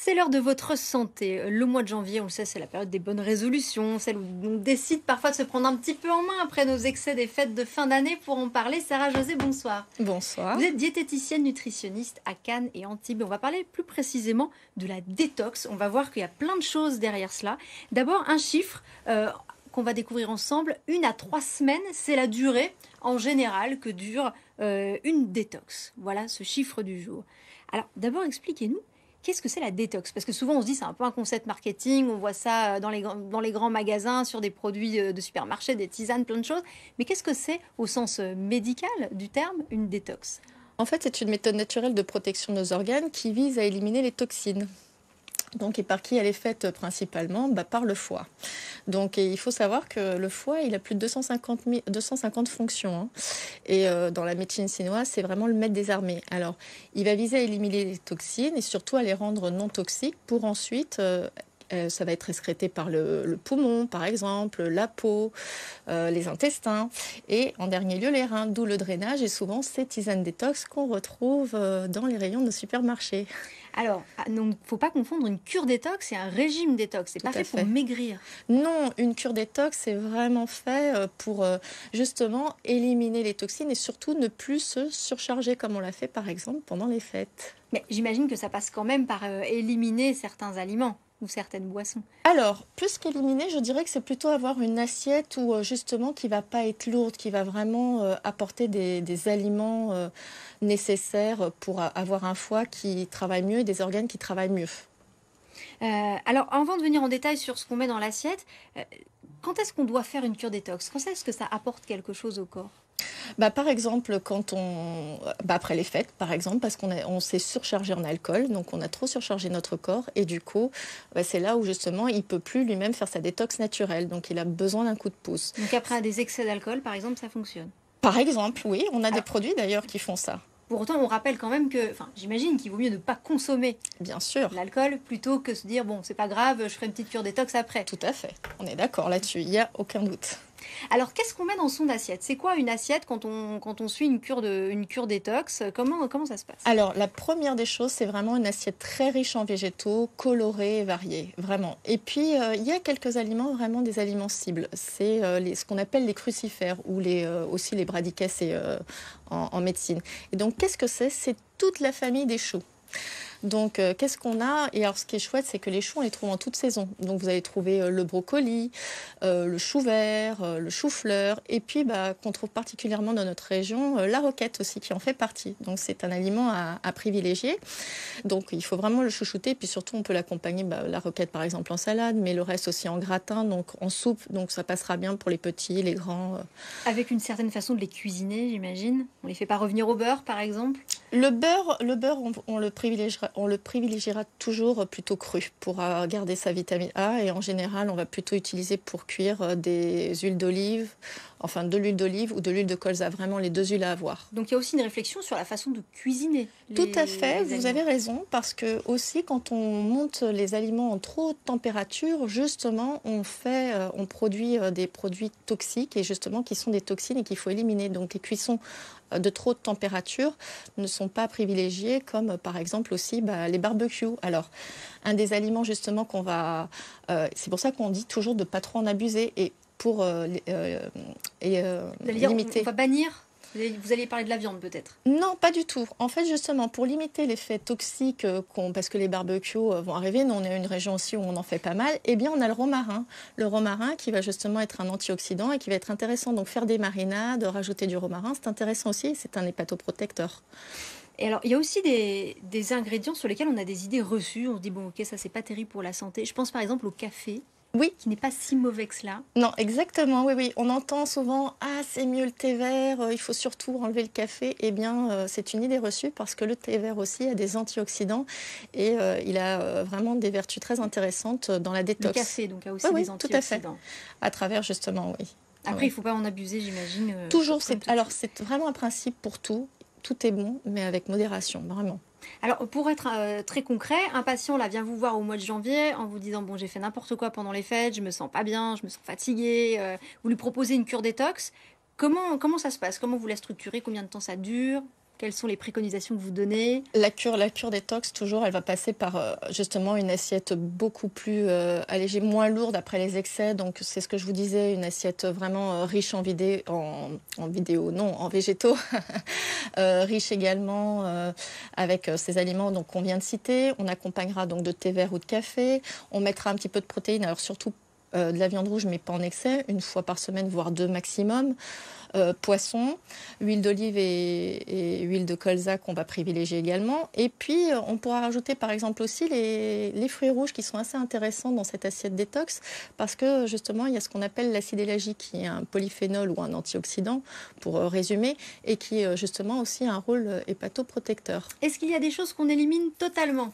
C'est l'heure de votre santé. Le mois de janvier, on le sait, c'est la période des bonnes résolutions, celle où on décide parfois de se prendre un petit peu en main après nos excès des fêtes de fin d'année. Pour en parler, Sarah José, bonsoir. Bonsoir. Vous êtes diététicienne nutritionniste à Cannes et Antibes. On va parler plus précisément de la détox. On va voir qu'il y a plein de choses derrière cela. D'abord, un chiffre qu'on va découvrir ensemble. 1 à 3 semaines, c'est la durée en général que dure une détox. Voilà ce chiffre du jour. Alors, d'abord, expliquez-nous. Qu'est-ce que c'est la détox? Parce que souvent on se dit c'est un peu un concept marketing, on voit ça dans les grands magasins, sur des produits de supermarché, des tisanes, plein de choses. Mais qu'est-ce que c'est au sens médical du terme, une détox? En fait, c'est une méthode naturelle de protection de nos organes qui vise à éliminer les toxines. Donc, et par qui elle est faite principalement? Par le foie. Donc, et il faut savoir que le foie, il a plus de 250 fonctions. Hein. Et dans la médecine chinoise, c'est vraiment le maître des armées. Alors, il va viser à éliminer les toxines et surtout à les rendre non toxiques pour ensuite... ça va être excrété par le poumon, par exemple, la peau, les intestins et en dernier lieu les reins, d'où le drainage et souvent ces tisanes détox qu'on retrouve dans les rayons de nos supermarchés. Alors, donc, faut pas confondre une cure détox et un régime détox. C'est pas fait pour maigrir. Non, une cure détox, c'est vraiment fait pour justement éliminer les toxines et surtout ne plus se surcharger comme on l'a fait par exemple pendant les fêtes. Mais j'imagine que ça passe quand même par éliminer certains aliments ou certaines boissons. Alors, plus qu'éliminer, je dirais que c'est plutôt avoir une assiette où justement qui va pas être lourde, qui va vraiment apporter des aliments nécessaires pour avoir un foie qui travaille mieux et des organes qui travaillent mieux. Alors, avant de venir en détail sur ce qu'on met dans l'assiette, quand est-ce qu'on doit faire une cure détox? Quand est-ce que ça apporte quelque chose au corps? Par exemple, après les fêtes, par exemple, parce qu'on s'est surchargé en alcool, donc on a trop surchargé notre corps, et du coup, c'est là où justement il peut plus lui-même faire sa détox naturelle, donc il a besoin d'un coup de pouce. Donc après des excès d'alcool, par exemple, ça fonctionne? Par exemple, oui, on a des produits d'ailleurs qui font ça. Pour autant, on rappelle quand même que, j'imagine qu'il vaut mieux ne pas consommer bien sûr l'alcool plutôt que se dire bon, c'est pas grave, je ferai une petite cure détox après. Tout à fait, on est d'accord là-dessus, il n'y a aucun doute. Alors, qu'est-ce qu'on met dans son assiette? C'est quoi une assiette quand on suit une cure détox? Comment ça se passe? Alors, la première des choses, c'est vraiment une assiette très riche en végétaux, colorée et variée, vraiment. Et puis, il y a quelques aliments, vraiment des aliments cibles. C'est ce qu'on appelle les crucifères ou aussi les bradicacées en médecine. Et donc, qu'est-ce que c'est? C'est toute la famille des choux. Donc, qu'est-ce qu'on a? Et alors, ce qui est chouette, c'est que les choux, on les trouve en toute saison. Donc, vous allez trouver le brocoli, le chou vert, le chou-fleur. Et puis, qu'on trouve particulièrement dans notre région, la roquette aussi, qui en fait partie. Donc, c'est un aliment à privilégier. Donc, il faut vraiment le chouchouter. Puis surtout, on peut l'accompagner, la roquette, par exemple, en salade, mais le reste aussi en gratin, donc en soupe. Donc, ça passera bien pour les petits, les grands. Avec une certaine façon de les cuisiner, j'imagine. On les fait pas revenir au beurre, par exemple? Le beurre, on le privilégiera toujours plutôt cru pour garder sa vitamine A. Et en général, on va plutôt utiliser pour cuire des huiles d'olive, enfin de l'huile d'olive ou de l'huile de colza, vraiment les deux huiles à avoir. Donc il y a aussi une réflexion sur la façon de cuisiner. Tout à fait, vous avez raison, parce que aussi quand on monte les aliments en trop haute température, justement, on produit des produits toxiques et justement qui sont des toxines et qu'il faut éliminer. Donc les cuissons de trop haute température ne sont pas privilégiées, comme par exemple aussi les barbecues. Alors, un des aliments justement c'est pour ça qu'on dit toujours de ne pas trop en abuser et pour limiter. On va bannir? Vous alliez parler de la viande peut-être? Non, pas du tout. En fait, justement, pour limiter l'effet toxique, parce que les barbecues vont arriver, nous on est une région aussi où on en fait pas mal, eh bien on a le romarin. Le romarin qui va justement être un antioxydant et qui va être intéressant. Donc faire des marinades, rajouter du romarin, c'est intéressant aussi, c'est un hépatoprotecteur. Et alors, il y a aussi des ingrédients sur lesquels on a des idées reçues. On se dit, bon, ok, ça c'est pas terrible pour la santé. Je pense par exemple au café. Oui. Qui n'est pas si mauvais que cela. Non, exactement, oui. On entend souvent « Ah, c'est mieux le thé vert, il faut surtout enlever le café ». Eh bien, c'est une idée reçue parce que le thé vert aussi a des antioxydants et il a vraiment des vertus très intéressantes dans la détox. Le café, donc, a aussi des antioxydants. Tout à fait. À travers, justement, oui. Après, il ne faut pas en abuser, j'imagine. Toujours. C'est vraiment un principe pour tout. Tout est bon, mais avec modération, vraiment. Alors, pour être très concret, un patient là vient vous voir au mois de janvier en vous disant « Bon, j'ai fait n'importe quoi pendant les fêtes, je me sens pas bien, je me sens fatiguée. » Vous lui proposez une cure détox. Comment ça se passe? Comment vous la structurez? Combien de temps ça dure? Quelles sont les préconisations que vous donnez? La cure détox, toujours, elle va passer par justement une assiette beaucoup plus allégée, moins lourde après les excès. Donc, c'est ce que je vous disais, une assiette vraiment riche en végétaux, riche également avec ces aliments donc, qu'on vient de citer. On accompagnera donc de thé vert ou de café. On mettra un petit peu de protéines, alors surtout de la viande rouge, mais pas en excès, une fois par semaine, voire 2 maximum. Poisson, huile d'olive et huile de colza qu'on va privilégier également. Et puis, on pourra rajouter par exemple aussi les fruits rouges qui sont assez intéressants dans cette assiette détox parce que justement, il y a ce qu'on appelle l'acide élagique qui est un polyphénol ou un antioxydant, pour résumer, et qui justement aussi a un rôle hépatoprotecteur. Est-ce qu'il y a des choses qu'on élimine totalement?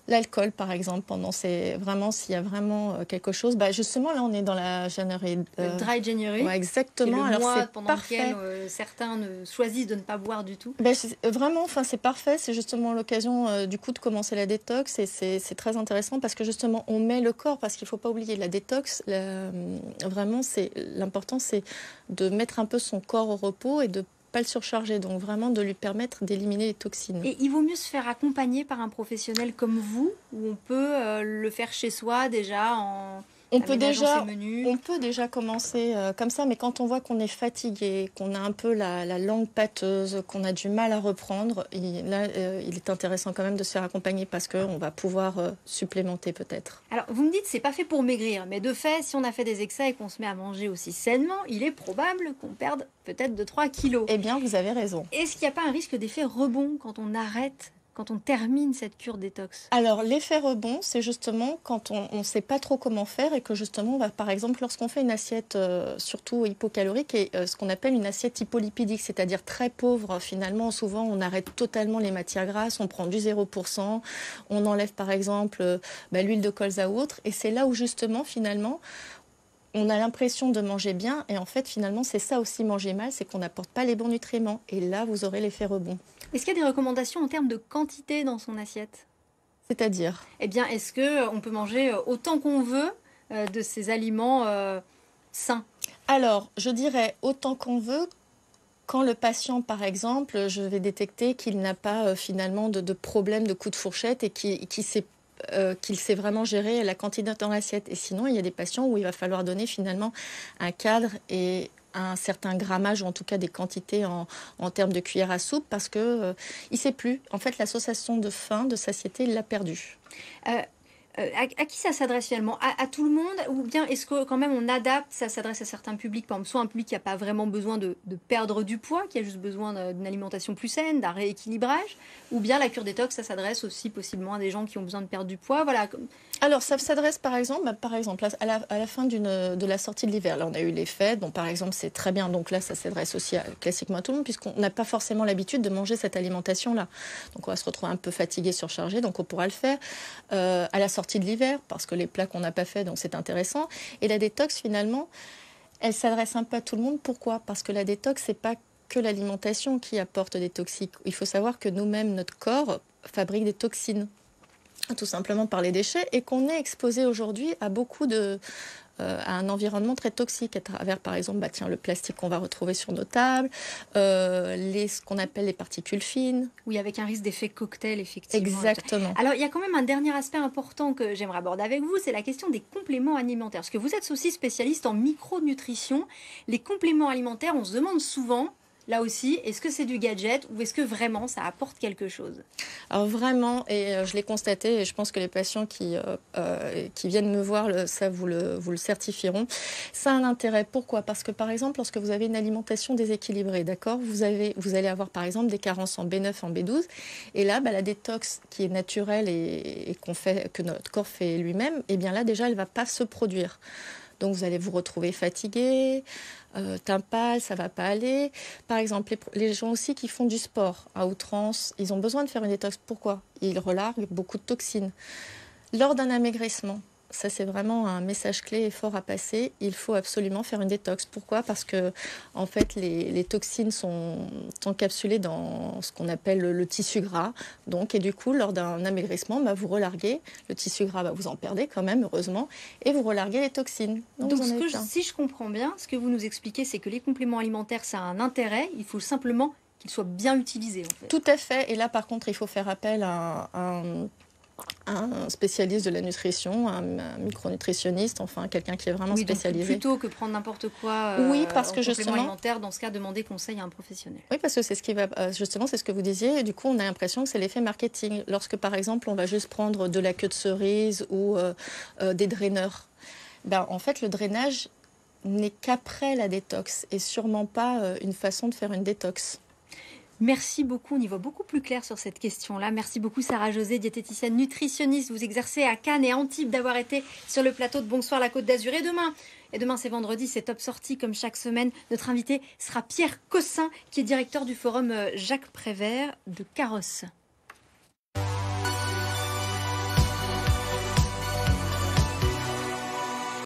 L'alcool, par exemple, s'il y a vraiment quelque chose. Justement, là, on est dans la January. Le Dry January. Ouais, exactement. C'est le mois c'est pendant parfait. lequel certains choisissent de ne pas boire du tout. Vraiment, c'est parfait. C'est justement l'occasion, du coup, de commencer la détox. Et c'est très intéressant parce que, justement, on met le corps, parce qu'il ne faut pas oublier la détox. Vraiment, l'important, c'est de mettre un peu son corps au repos et de pas le surcharger, donc vraiment de lui permettre d'éliminer les toxines. Et il vaut mieux se faire accompagner par un professionnel comme vous, ou on peut le faire chez soi déjà en on peut déjà commencer comme ça, mais quand on voit qu'on est fatigué, qu'on a un peu la langue pâteuse, qu'on a du mal à reprendre, il est intéressant quand même de se faire accompagner parce qu'on va pouvoir supplémenter peut-être. Alors, vous me dites c'est pas fait pour maigrir, mais de fait, si on a fait des excès et qu'on se met à manger aussi sainement, il est probable qu'on perde peut-être 2-3 kilos. Eh bien, vous avez raison. Est-ce qu'il n'y a pas un risque d'effet rebond quand on arrête, quand on termine cette cure détox? Alors, l'effet rebond, c'est justement quand on ne sait pas trop comment faire et que justement, par exemple, lorsqu'on fait une assiette surtout hypocalorique et ce qu'on appelle une assiette hypolipidique, c'est-à-dire très pauvre, finalement, souvent, on arrête totalement les matières grasses, on prend du 0%, on enlève par exemple l'huile de colza ou autre, et c'est là où justement, finalement, on a l'impression de manger bien et en fait, finalement, c'est ça aussi manger mal, c'est qu'on n'apporte pas les bons nutriments. Et là, vous aurez l'effet rebond. Est-ce qu'il y a des recommandations en termes de quantité dans son assiette? C'est-à-dire? Eh bien, est-ce qu'on peut manger autant qu'on veut de ces aliments sains? Alors, je dirais autant qu'on veut. Quand le patient, par exemple, je vais détecter qu'il n'a pas finalement de problème de coup de fourchette et qu'il sait vraiment gérer la quantité dans l'assiette. Et sinon, il y a des patients où il va falloir donner finalement un cadre et un certain grammage, ou en tout cas des quantités en termes de cuillère à soupe, parce qu'il ne sait plus. En fait, l'association de faim, de satiété, il l'a perdue. À qui ça s'adresse finalement? À tout le monde? Ou bien est-ce que quand même on adapte, ça s'adresse à certains publics, par exemple soit un public qui n'a pas vraiment besoin de perdre du poids, qui a juste besoin d'une alimentation plus saine, d'un rééquilibrage, ou bien la cure détox, ça s'adresse aussi possiblement à des gens qui ont besoin de perdre du poids, voilà. Alors ça s'adresse par exemple à la fin de la sortie de l'hiver. Là on a eu les fêtes, bon par exemple c'est très bien, donc là ça s'adresse aussi classiquement à tout le monde puisqu'on n'a pas forcément l'habitude de manger cette alimentation-là. Donc on va se retrouver un peu fatigué, surchargé, donc on pourra le faire à la sortie de l'hiver parce que les plats qu'on n'a pas fait, donc c'est intéressant. Et la détox finalement, elle s'adresse un peu à tout le monde. Pourquoi? Parce que la détox, c'est pas que l'alimentation qui apporte des toxiques. Il faut savoir que nous-mêmes, notre corps fabrique des toxines, tout simplement par les déchets, et qu'on est exposé aujourd'hui à beaucoup à un environnement très toxique à travers, par exemple, le plastique qu'on va retrouver sur nos tables, ce qu'on appelle les particules fines. Oui, avec un risque d'effet cocktail, effectivement. Exactement. Alors, il y a quand même un dernier aspect important que j'aimerais aborder avec vous, c'est la question des compléments alimentaires. Parce que vous êtes aussi spécialiste en micronutrition. Les compléments alimentaires, on se demande souvent, là aussi, est-ce que c'est du gadget ou est-ce que vraiment ça apporte quelque chose? Alors vraiment, et je l'ai constaté, et je pense que les patients qui viennent me voir, vous le certifieront, ça a un intérêt. Pourquoi? Parce que par exemple, lorsque vous avez une alimentation déséquilibrée, d'accord, vous allez avoir par exemple des carences en B9, en B12, et là, la détox qui est naturelle et que notre corps fait lui-même, et bien là déjà, elle ne va pas se produire. Donc vous allez vous retrouver fatigué, teint pâle, ça ne va pas aller. Par exemple, les gens aussi qui font du sport à outrance, ils ont besoin de faire une détox. Pourquoi? Ils relarguent beaucoup de toxines. Lors d'un amaigrissement, ça c'est vraiment un message clé et fort à passer, il faut absolument faire une détox. Pourquoi? Parce que en fait, les toxines sont encapsulées dans ce qu'on appelle le tissu gras. Donc, et du coup, lors d'un amaigrissement, vous relarguez le tissu gras, vous en perdez quand même, heureusement, et vous relarguez les toxines. Donc si je comprends bien, ce que vous nous expliquez, c'est que les compléments alimentaires, ça a un intérêt, il faut simplement qu'il soit bien utilisé en fait. Tout à fait. Et là, par contre, il faut faire appel à un spécialiste de la nutrition, un micronutritionniste, enfin quelqu'un qui est vraiment spécialisé. Donc plutôt que prendre n'importe quoi oui, parce que en justement, complément alimentaire, dans ce cas, demander conseil à un professionnel. Oui, parce que c'est ce qui va, justement, c'est ce que vous disiez. Et du coup, on a l'impression que c'est l'effet marketing. Lorsque, par exemple, on va juste prendre de la queue de cerise ou des draineurs, ben, en fait, le drainage n'est qu'après la détox et sûrement pas une façon de faire une détox. Merci beaucoup, on y voit beaucoup plus clair sur cette question-là. Merci beaucoup Sarah José, diététicienne nutritionniste. Vous exercez à Cannes et Antibes, d'avoir été sur le plateau de Bonsoir la Côte d'Azur. Et demain c'est vendredi, c'est Top Sortie comme chaque semaine. Notre invité sera Pierre Cossin, qui est directeur du forum Jacques Prévert de Carrosse.